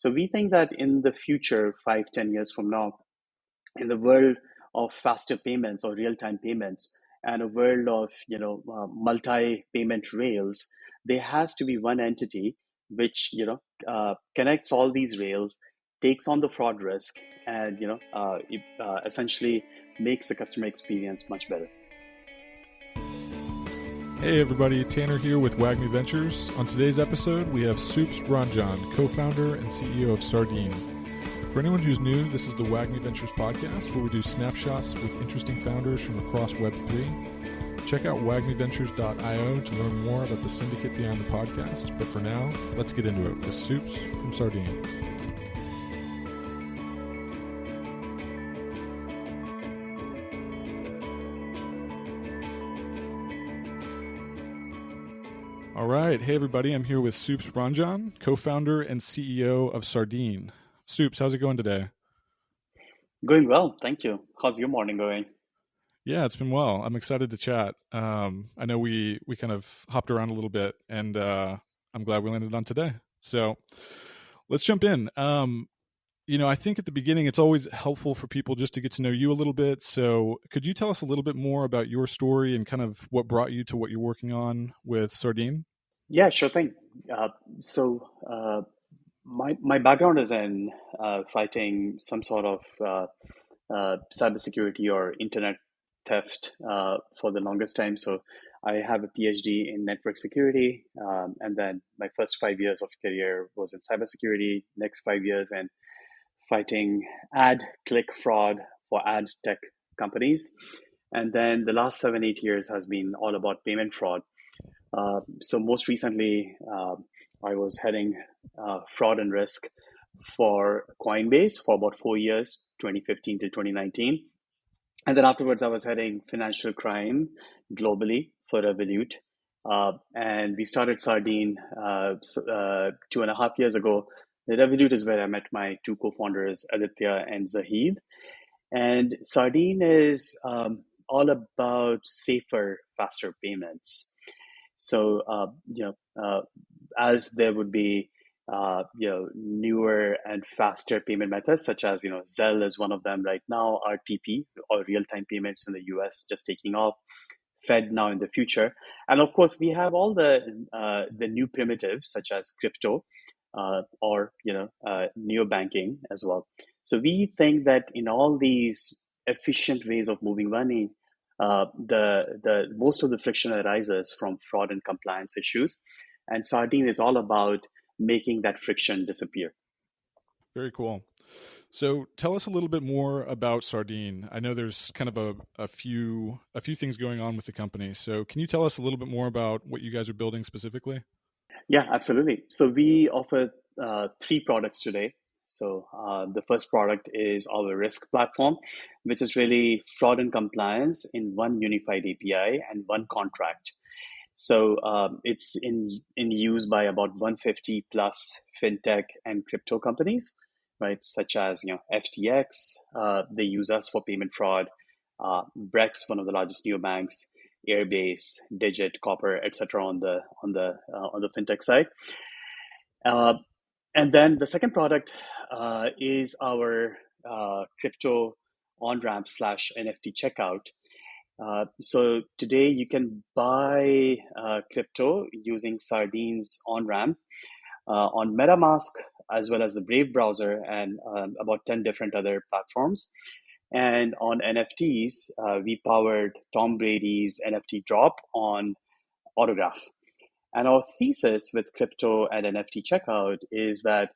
So we think that in the future, 5, 10 years from now, in the world of faster payments or real-time payments and a world of multi-payment rails, there has to be one entity which connects all these rails, takes on the fraud risk, and essentially makes the customer experience much better. Hey everybody, Tanner here with WAGMI Ventures. On today's episode, we have Soups Ranjan, co-founder and CEO of Sardine. For anyone who's new, this is the WAGMI Ventures podcast where we do snapshots with interesting founders from across Web3. Check out wagmiventures.io to learn more about the syndicate behind the podcast. But for now, let's get into it with Soups from Sardine. All right. Hey, everybody. I'm here with Soups Ranjan, co-founder and CEO of Sardine. Soups, how's it going today? Going well. Thank you. How's your morning going? Yeah, it's been well. I'm excited to chat. I know we kind of hopped around a little bit, and I'm glad we landed on today. So let's jump in. I think at the beginning, it's always helpful for people just to get to know you a little bit. So could you tell us a little bit more about your story and kind of what brought you to what you're working on with Sardine? Yeah, sure thing. My background is in fighting some sort of cybersecurity or internet theft for the longest time. So I have a PhD in network security, and then my first 5 years of career was in cybersecurity. Next 5 years in fighting ad click fraud for ad tech companies, and then the last 7, 8 years has been all about payment fraud. So most recently, I was heading fraud and risk for Coinbase for about 4 years, 2015 to 2019. And then afterwards, I was heading financial crime globally for Revolut. And we started Sardine 2.5 years ago. The Revolut is where I met my two co-founders, Aditya and Zahid. And Sardine is all about safer, faster payments. So, as there would be, newer and faster payment methods, such as, Zelle is one of them right now, RTP or real-time payments in the US just taking off, Fed now in the future. And of course, we have all the new primitives such as crypto or, neobanking as well. So we think that in all these efficient ways of moving money, the most of the friction arises from fraud and compliance issues, and Sardine is all about making that friction disappear. Very cool. So tell us a little bit more about Sardine. I know there's kind of a few things going on with the company. So can you tell us a little bit more about what you guys are building specifically? Yeah, absolutely. So we offer 3 products today. So the first product is our risk platform, which is really fraud and compliance in one unified API and one contract. So it's in use by about 150 plus fintech and crypto companies, right? Such as FTX, they use us for payment fraud. Brex, one of the largest neobanks, Airbase, Digit, Copper, etc. on the fintech side. And then the second product is our crypto on-ramp / NFT checkout. So today you can buy crypto using Sardine's on-ramp on MetaMask as well as the Brave browser and about 10 different other platforms. And on NFTs, we powered Tom Brady's NFT drop on Autograph. And our thesis with crypto and NFT checkout is that,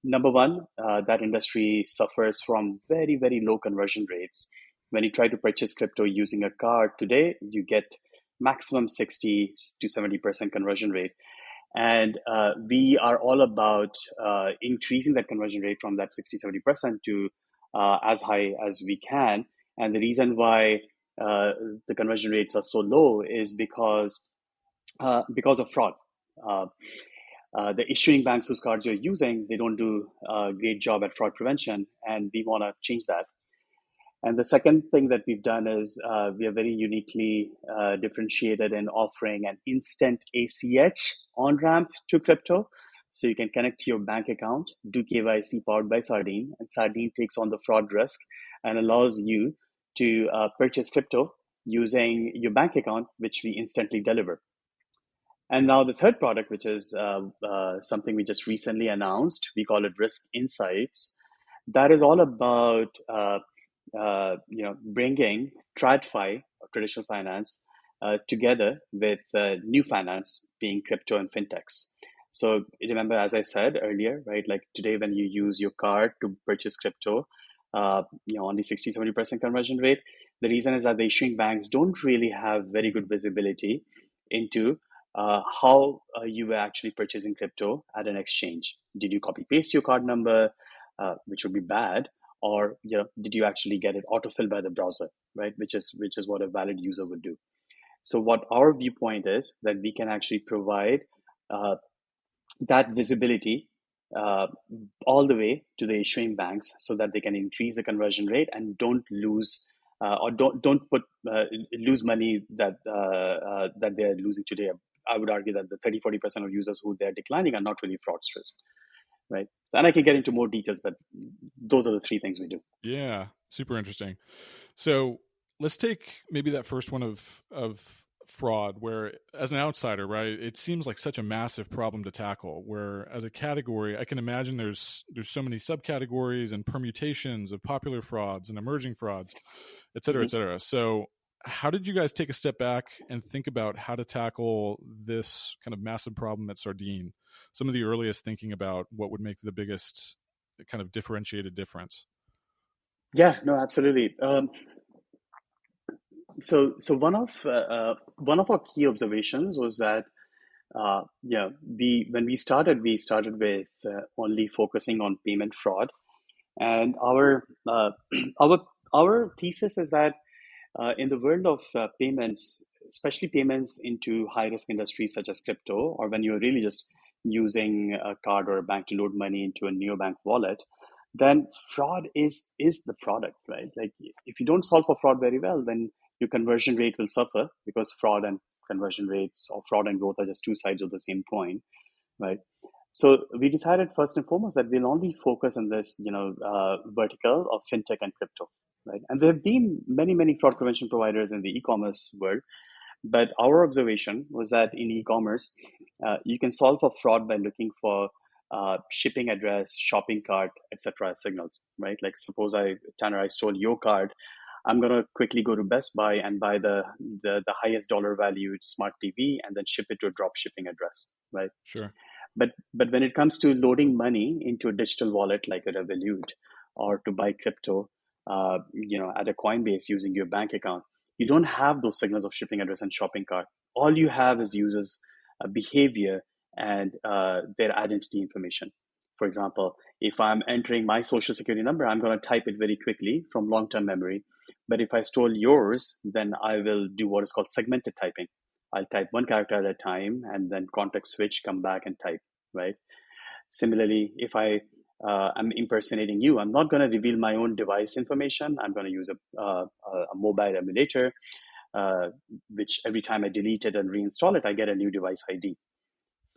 number one, that industry suffers from very, very low conversion rates. When you try to purchase crypto using a card today, you get maximum 60 to 70% conversion rate. And we are all about increasing that conversion rate from that 60, 70% to as high as we can. And the reason why the conversion rates are so low is because of fraud. The issuing banks whose cards you're using, they don't do a great job at fraud prevention, and we want to change that. And the second thing that we've done is we are very uniquely differentiated in offering an instant ACH on-ramp to crypto. So you can connect to your bank account, do KYC powered by Sardine, and Sardine takes on the fraud risk and allows you to purchase crypto using your bank account, which we instantly deliver. And now the third product, which is something we just recently announced, we call it Risk Insights. That is all about bringing TradFi, or traditional finance, together with new finance, being crypto and fintechs. So remember, as I said earlier, right? Like today, when you use your card to purchase crypto, only 60-70% conversion rate. The reason is that the issuing banks don't really have very good visibility into how you were actually purchasing crypto at an exchange. Did you copy paste your card number, which would be bad, or did you actually get it autofilled by the browser, right? Which is what a valid user would do. So what our viewpoint is that we can actually provide uh, that visibility uh, all the way to the issuing banks so that they can increase the conversion rate and don't lose or don't put lose money that they're losing today. I would argue that the 30-40% of users who they're declining are not really fraudsters, right? And I can get into more details, but those are the three things we do. Yeah, super interesting. So let's take maybe that first one of fraud, where as an outsider, right, it seems like such a massive problem to tackle, where as a category I can imagine there's so many subcategories and permutations of popular frauds and emerging frauds, et cetera, et cetera. So how did you guys take a step back and think about how to tackle this kind of massive problem at Sardine? Some of the earliest thinking about what would make the biggest kind of differentiated difference. Yeah, no, absolutely. So one of our key observations was that when we started with only focusing on payment fraud, and our our thesis is that in the world of payments, especially payments into high risk industries such as crypto, or when you're really just using a card or a bank to load money into a neobank wallet, then fraud is the product, right? Like if you don't solve for fraud very well, then your conversion rate will suffer because fraud and conversion rates or fraud and growth are just two sides of the same coin, right? So we decided first and foremost that we'll only focus on this, vertical of fintech and crypto, right? And there have been many fraud prevention providers in the e-commerce world, but our observation was that in e-commerce, you can solve for fraud by looking for shipping address, shopping cart, etc. signals, right? Like suppose Tanner, I stole your card. I'm gonna quickly go to Best Buy and buy the highest dollar value smart TV and then ship it to a drop shipping address, right? Sure. But when it comes to loading money into a digital wallet like a Revolut or to buy crypto, at a Coinbase using your bank account, you don't have those signals of shipping address and shopping cart. All you have is users' behavior and their identity information. For example, if I'm entering my social security number, I'm going to type it very quickly from long-term memory. But if I stole yours, then I will do what is called segmented typing. I'll type one character at a time and then context switch, come back and type, right? Similarly, if I am impersonating you, I'm not going to reveal my own device information. I'm going to use a mobile emulator, which every time I delete it and reinstall it, I get a new device ID.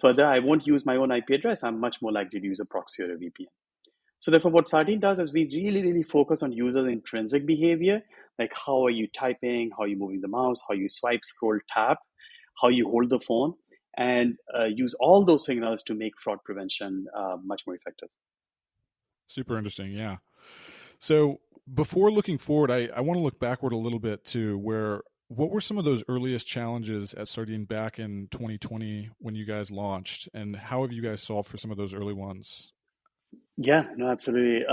Further, I won't use my own IP address. I'm much more likely to use a proxy or a VPN. So therefore, what Sardine does is we really focus on user intrinsic behavior, like how are you typing, how are you moving the mouse, how you swipe, scroll, tap, how you hold the phone, and use all those signals to make fraud prevention much more effective. Super interesting. Yeah. So before looking forward, I want to look backward a little bit to what were some of those earliest challenges at Sardine back in 2020 when you guys launched, and how have you guys solved for some of those early ones? Yeah, no, absolutely.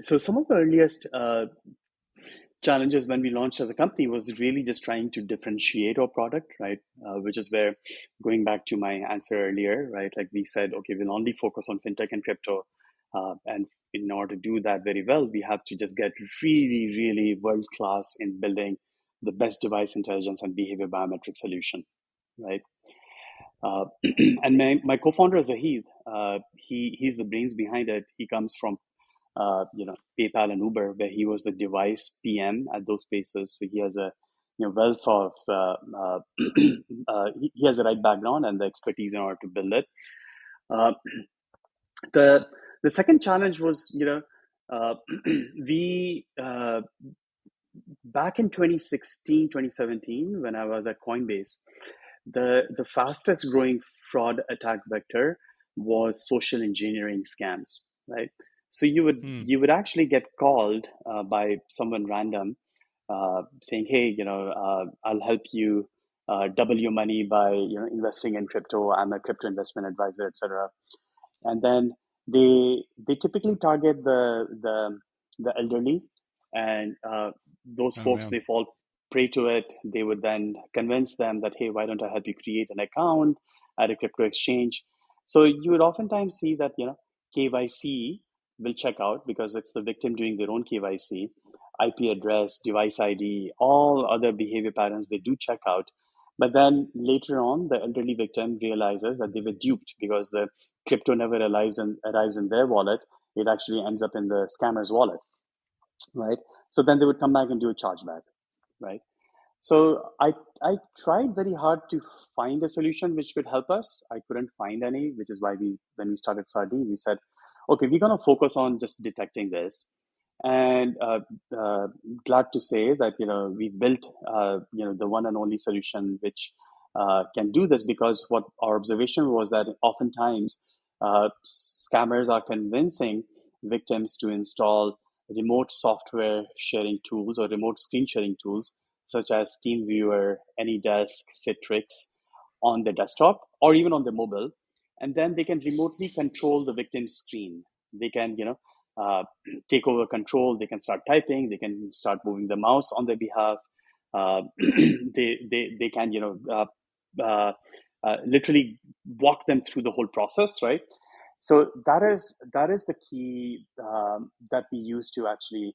So some of the earliest challenges when we launched as a company was really just trying to differentiate our product, right? Which is where, going back to my answer earlier, right? Like we said, okay, we'll only focus on fintech and crypto. And in order to do that very well, we have to just get really world class in building the best device intelligence and behavior biometric solution, right? And my co-founder is Zahid. He's the brains behind it. He comes from PayPal and Uber, where he was the device PM at those places. So he has a wealth of he has the right background and the expertise in order to build it. Uh, the the second challenge was, uh, we back in 2016, 2017, when I was at Coinbase, the fastest growing fraud attack vector was social engineering scams, right? So Hmm. you would actually get called by someone random, saying, "Hey, I'll help you double your money by investing in crypto. I'm a crypto investment advisor, etc." And then they typically target the elderly, and those Oh folks, man. they fall prey to it. They would then convince them that, hey, why don't I help you create an account at a crypto exchange? So you would oftentimes see that KYC will check out because it's the victim doing their own KYC. IP address, device ID, all other behavior patterns, they do check out. But then later on, the elderly victim realizes that they were duped because the crypto never arrives in their wallet. It actually ends up in the scammer's wallet, right? So then they would come back and do a chargeback, right? So I tried very hard to find a solution which could help us. I couldn't find any, which is why when we started Sardine, we said, okay, we're gonna focus on just detecting this. And glad to say that we built the one and only solution which can do this, because what our observation was that oftentimes scammers are convincing victims to install remote software sharing tools or remote screen sharing tools such as TeamViewer, AnyDesk, Citrix on the desktop or even on the mobile, and then they can remotely control the victim's screen. They can, take over control. They can start typing. They can start moving the mouse on their behalf. They can, literally walk them through the whole process, right? So that is the key that we use to actually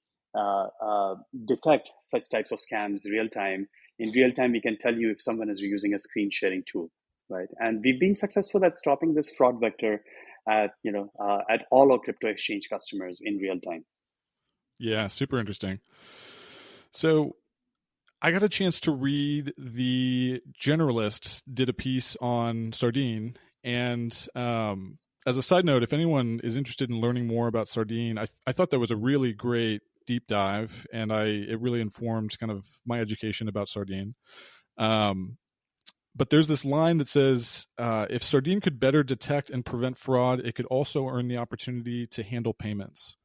detect such types of scams real time. In real time, we can tell you if someone is using a screen sharing tool, right? And we've been successful at stopping this fraud vector at all our crypto exchange customers in real time. Yeah, super interesting. So I got a chance to read the Generalist did a piece on Sardine, and as a side note, if anyone is interested in learning more about Sardine, I thought that was a really great deep dive, and it really informed kind of my education about Sardine. Um, but there's this line that says, if Sardine could better detect and prevent fraud, it could also earn the opportunity to handle payments.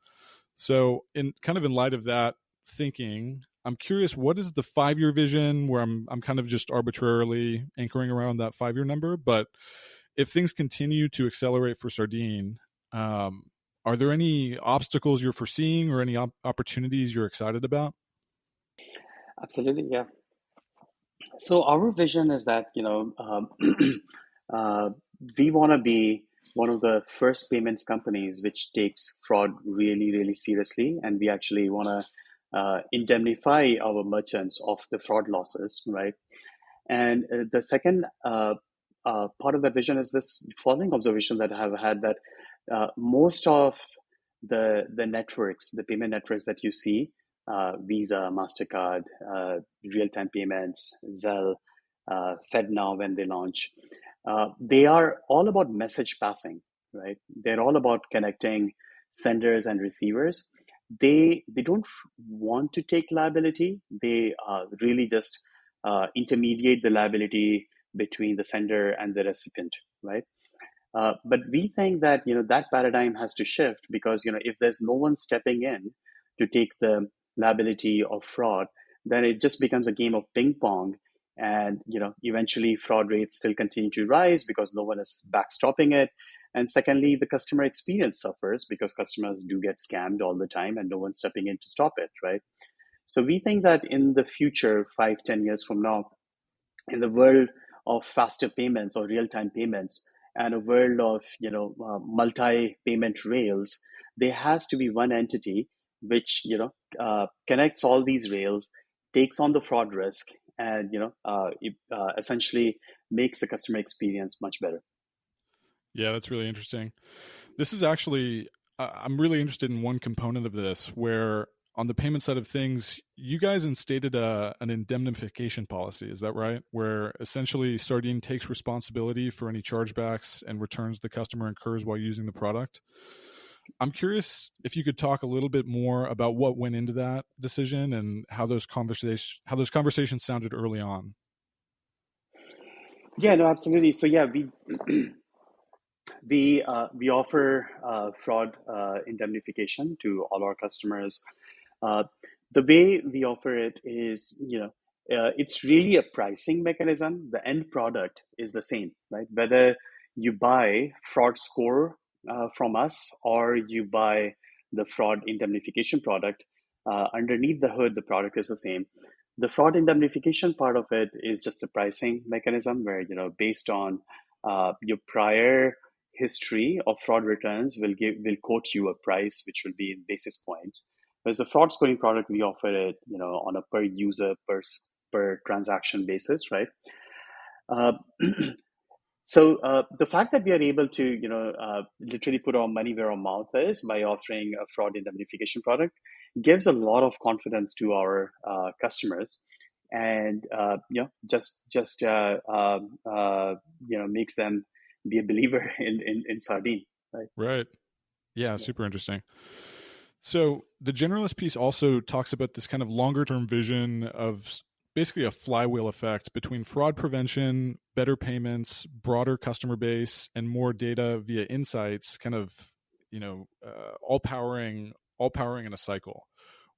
So, in light of that thinking, I'm curious, what is the 5-year vision? Where I'm kind of just arbitrarily anchoring around that 5-year number. But if things continue to accelerate for Sardine, um, are there any obstacles you're foreseeing or any opportunities you're excited about? Absolutely, yeah. So our vision is that uh, we want to be one of the first payments companies which takes fraud really, really seriously, and we actually want to indemnify our merchants of the fraud losses, right? And the second part of that vision is this following observation that I have had, that most of the networks, the payment networks that you see, Visa, Mastercard, real time payments, Zelle, FedNow when they launch, they are all about message passing, right? They're all about connecting senders and receivers. They don't want to take liability. They really just intermediate the liability between the sender and the recipient, right? But we think that that paradigm has to shift, because if there's no one stepping in to take the liability of fraud, then it just becomes a game of ping pong, and eventually fraud rates still continue to rise because no one is backstopping it. And secondly, the customer experience suffers because customers do get scammed all the time and no one's stepping in to stop it, right? So we think that in the future, 5, 10 years from now, in the world of faster payments or real-time payments, and a world of multi-payment rails, there has to be one entity which connects all these rails, takes on the fraud risk, and essentially makes the customer experience much better. Yeah, that's really interesting. This is actually, I'm really interested in one component of this where on the payment side of things, you guys instated an indemnification policy. Is that right? Where essentially Sardine takes responsibility for any chargebacks and returns the customer incurs while using the product. I'm curious if you could talk a little bit more about what went into that decision and how those conversations sounded early on. Yeah, no, absolutely. So yeah, we offer fraud indemnification to all our customers. Uh, the way we offer it is, it's really a pricing mechanism. The end product is the same, right? Whether you buy fraud score from us or you buy the fraud indemnification product, underneath the hood, the product is the same. The fraud indemnification part of it is just a pricing mechanism where, based on your prior history of fraud returns, will quote you a price which will be in basis points. Whereas the fraud scoring product, we offer it, on a per user, per transaction basis, right? Uh, so the fact that we are able to, literally put our money where our mouth is by offering a fraud indemnification product gives a lot of confidence to our customers, and makes them be a believer in Sardine, right? Right. Yeah, super interesting. So the generalist piece also talks about this kind of longer term vision of basically a flywheel effect between fraud prevention, better payments, broader customer base, and more data via insights, kind of, all powering in a cycle.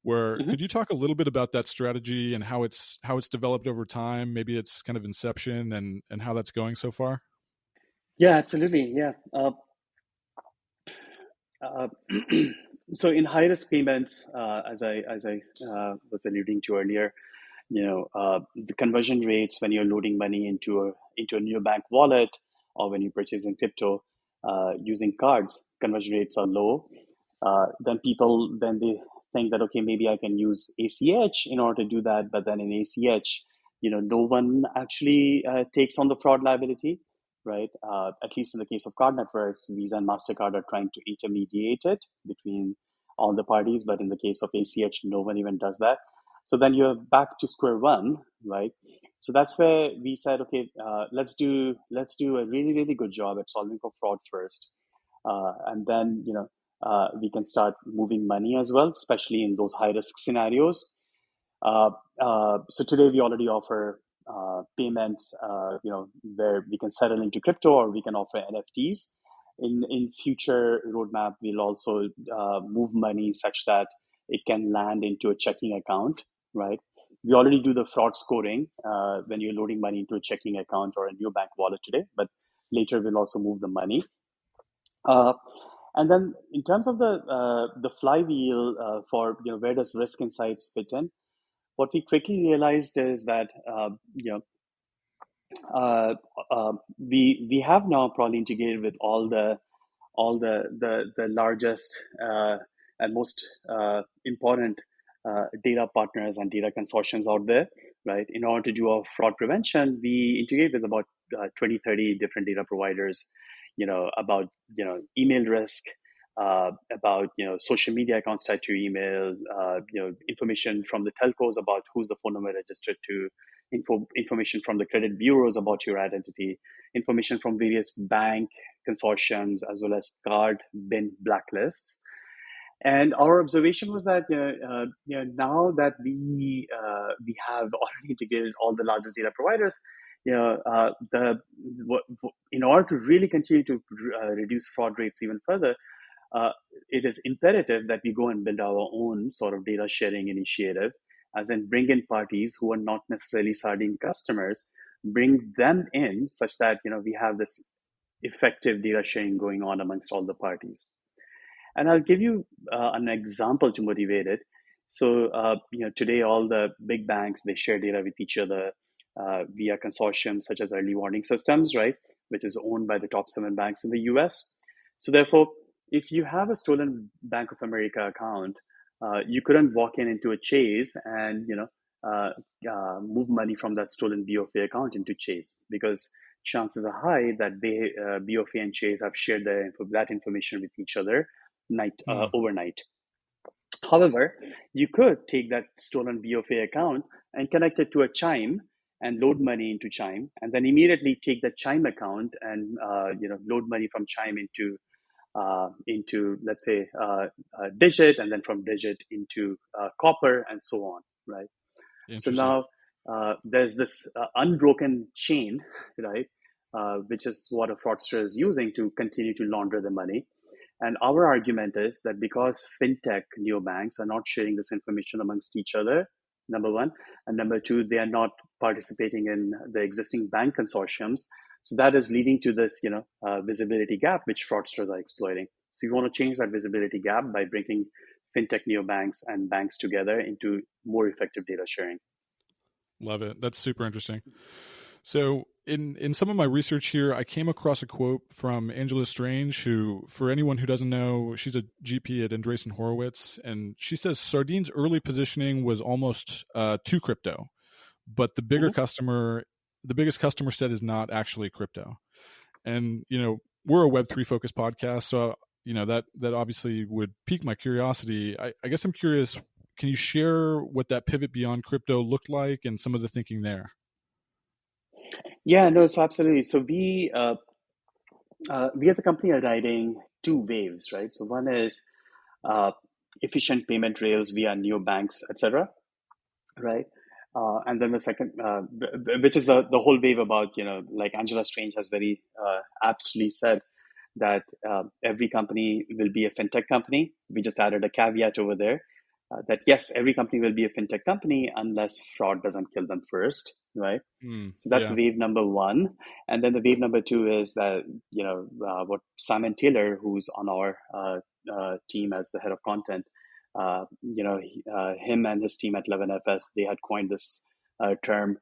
Where Mhm. could you talk a little bit about that strategy and how it's developed over time? Maybe it's kind of inception and how that's going so far. Yeah, absolutely. Yeah. Uh, so in high risk payments, as I was alluding to earlier, the conversion rates when you're loading money into a new bank wallet, or when you purchase in crypto using cards, conversion rates are low. Then they think that, okay, maybe I can use ACH in order to do that, but then in ACH, no one actually takes on the fraud liability, right? At least in the case of card networks, Visa and Mastercard are trying to intermediate it between all the parties, but in the case of ACH, no one even does that. So then you're back to square one, right? So that's where we said, okay, let's do a really good job at solving for fraud first, and then we can start moving money as well, especially in those high risk scenarios. So today we already offer payments, where we can settle into crypto or we can offer NFTs. In future roadmap, we'll also move money such that it can land into a checking account, right? We already do the fraud scoring when you're loading money into a checking account or a new bank wallet today, but later we'll also move the money. Uh, and then in terms of the flywheel, for where does risk insights fit in? What we quickly realized is that uh, we have now probably integrated with all the largest and most important data partners and data consortiums out there, right? In order to do our fraud prevention, we integrate with about 20, 30 different data providers, about, email risk, about, social media accounts tied to email, information from the telcos about who's the phone number registered to, information from the credit bureaus about your identity, information from various bank consortiums as well as card bin blacklists. And our observation was that now that we have already integrated all the largest data providers, in order to really continue to reduce fraud rates even further, uh, it is imperative that we go and build our own sort of data sharing initiative, as in bring in parties who are not necessarily Sardine customers, bring them in such that we have this effective data sharing going on amongst all the parties. And I'll give you an example to motivate it. So, today all the big banks, they share data with each other via consortiums such as early warning systems, right? Which is owned by the top 7 banks in the US. So therefore, if you have a stolen Bank of America account, you couldn't walk into a Chase and move money from that stolen BOFA account into Chase, because chances are high that BOFA and Chase have shared that information with each other Hmm. overnight. However, you could take that stolen BOFA account and connect it to a Chime and load money into Chime, and then immediately take the Chime account and load money from Chime into let's say Digit, and then from Digit into Copper, and so on, right? So Interesting. now there's this unbroken chain, right, which is what a fraudster is using to continue to launder the money. And our argument is that because fintech neobanks are not sharing this information amongst each other, number one, and number two, they are not participating in the existing bank consortiums. So that is leading to this, visibility gap, which fraudsters are exploiting. So we want to change that visibility gap by bringing fintech neobanks and banks together into more effective data sharing. Love it. That's super interesting. So in some of my research here, I came across a quote from Angela Strange, who, for anyone who doesn't know, she's a GP at Andreessen Horowitz, and she says Sardine's early positioning was almost too crypto, but Mhm. the biggest customer set is not actually crypto. And we're a Web3 focused podcast, so that obviously would pique my curiosity. I guess I'm curious. Can you share what that pivot beyond crypto looked like and some of the thinking there? Yeah, no, so absolutely. So we as a company are riding two waves, right? So one is uh, efficient payment rails via neobanks, etc., right? And then the second, which is the whole wave about, like Angela Strange has very aptly said, that every company will be a fintech company. We just added a caveat over there that yes, every company will be a fintech company unless fraud doesn't kill them first, right? So that's Yeah, wave number one. And then the wave number two is that, what Simon Taylor, who's on our team as the head of content, him and his team at 11FS, they had coined this term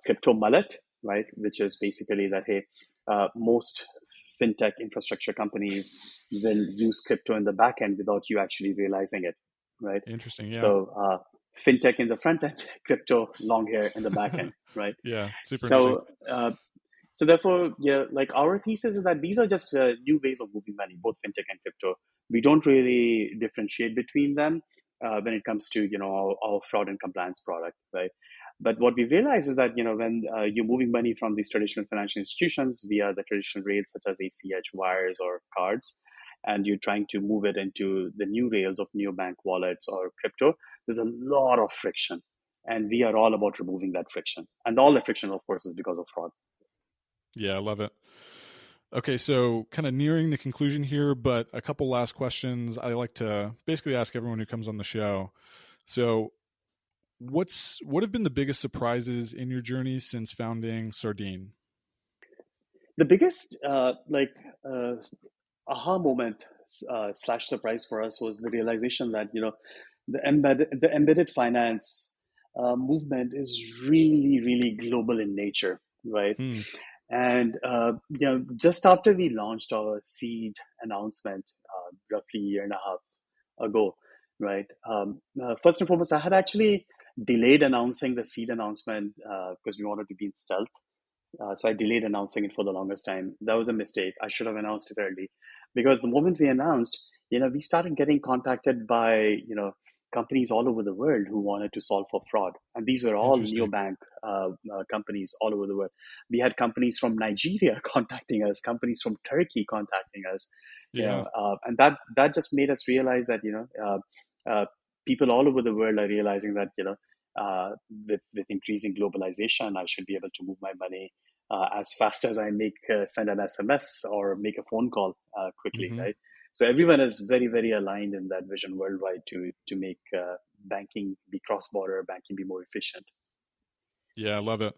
crypto mullet, right? Which is basically that, hey, most fintech infrastructure companies will use crypto in the back end without you actually realizing it, right? interesting. Yeah, So fintech in the front end, crypto long hair in the back end, right? yeah, super interesting. So so therefore, yeah, like our thesis is that these are just new ways of moving money, both fintech and crypto. We don't really differentiate between them when it comes to our fraud and compliance product, right? But what we realize is that when you're moving money from these traditional financial institutions via the traditional rails such as ACH, wires, or cards, and you're trying to move it into the new rails of neobank wallets or crypto, there's a lot of friction, and we are all about removing that friction. And all the friction, of course, is because of fraud. Yeah, I love it. Okay, so kind of nearing the conclusion here, but a couple last questions I like to basically ask everyone who comes on the show. So, what have been the biggest surprises in your journey since founding Sardine? The biggest uh, aha moment slash surprise for us was the realization that the embedded finance movement is really really global in nature, right? Hmm. And just after we launched our seed announcement, roughly a year and a half ago, right? First and foremost, I had actually delayed announcing the seed announcement because we wanted to be in stealth. So I delayed announcing it for the longest time. That was a mistake. I should have announced it early, because the moment we announced, we started getting contacted by companies all over the world who wanted to solve for fraud, and these were all Interesting. neobank companies all over the world. We had companies from Nigeria contacting us, companies from Turkey contacting us, Yeah. and that just made us realize that people all over the world are realizing that with increasing globalization, I should be able to move my money as fast as I send an SMS or make a phone call quickly, Hmm. right? So everyone is very very aligned in that vision worldwide to make banking be cross border, banking be more efficient. Yeah, I love it.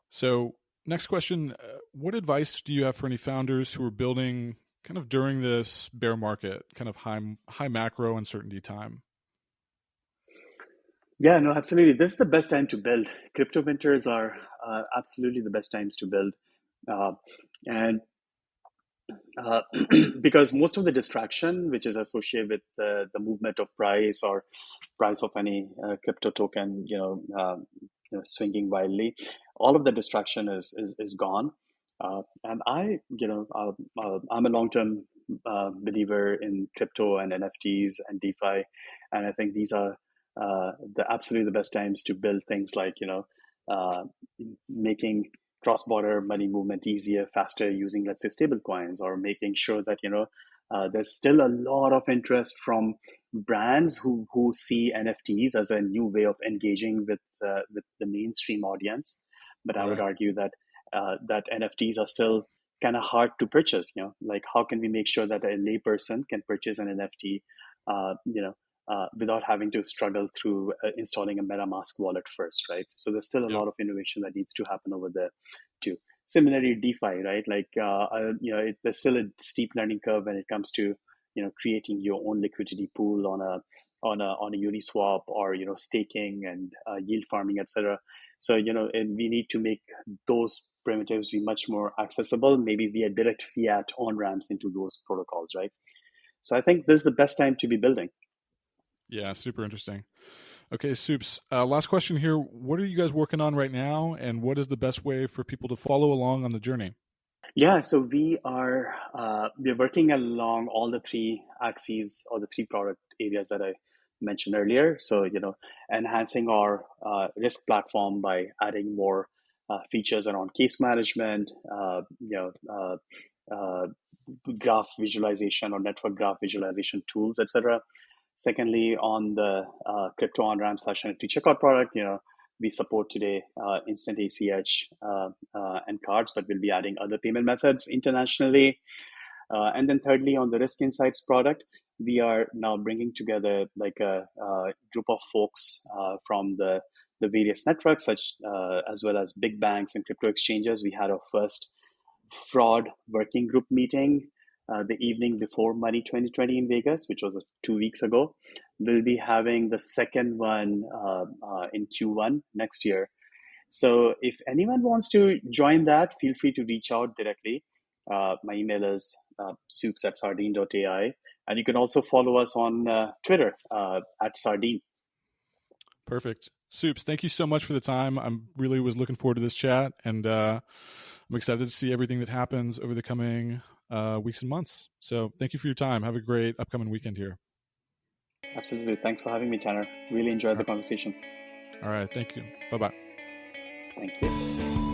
So, next question: what advice do you have for any founders who are building kind of during this bear market, kind of high macro uncertainty time? Yeah, no, absolutely. This is the best time to build. Crypto winters are absolutely the best times to build. Uh, and because most of the distraction which is associated with the movement of price or price of any crypto token, swinging wildly, all of the distraction is gone. And I'm a long term believer in crypto and NFTs and DeFi. And I think these are absolutely the best times to build things like, uh, making cross-border money movement easier, faster using, let's say, stable coins, or making sure that, there's still a lot of interest from brands who see NFTs as a new way of engaging with the mainstream audience. But I would Right. argue that that NFTs are still kind of hard to purchase. Like, how can we make sure that a layperson can purchase an NFT, without having to struggle through installing a MetaMask wallet first, right? So there's still a Yep. lot of innovation that needs to happen over there too. Similarly, DeFi, right? Like, there's still a steep learning curve when it comes to, creating your own liquidity pool on a Uniswap, or, staking and yield farming, etc. So, and we need to make those primitives be much more accessible, maybe via direct fiat on ramps into those protocols, right? So I think this is the best time to be building. Yeah, super interesting. Okay, Soups. Last question here. What are you guys working on right now, and what is the best way for people to follow along on the journey? Yeah, so we're working along all the three axes, or the three product areas that I mentioned earlier. So, enhancing our risk platform by adding more features around case management, uh, graph visualization or network graph visualization tools, etc. Secondly, on the crypto on ramp slash NFT checkout product, we support today instant ACH and cards, but we'll be adding other payment methods internationally. And then thirdly, on the risk insights product, we are now bringing together like a group of folks from the various networks, such as well as big banks and crypto exchanges. We had our first fraud working group meeting the evening before Money 2020 in Vegas, which was 2 weeks ago. We'll be having the second one in Q1 next year. So if anyone wants to join that, feel free to reach out directly. My email is soups@sardine.ai. And you can also follow us on Twitter at Sardine. Perfect. Soups, thank you so much for the time. I'm really was looking forward to this chat, and I'm excited to see everything that happens over the coming weeks and months. So thank you for your time. Have a great upcoming weekend here. Absolutely. Thanks for having me, Tanner. Really enjoyed All the right. conversation. All right. Thank you. Bye-bye. Thank you.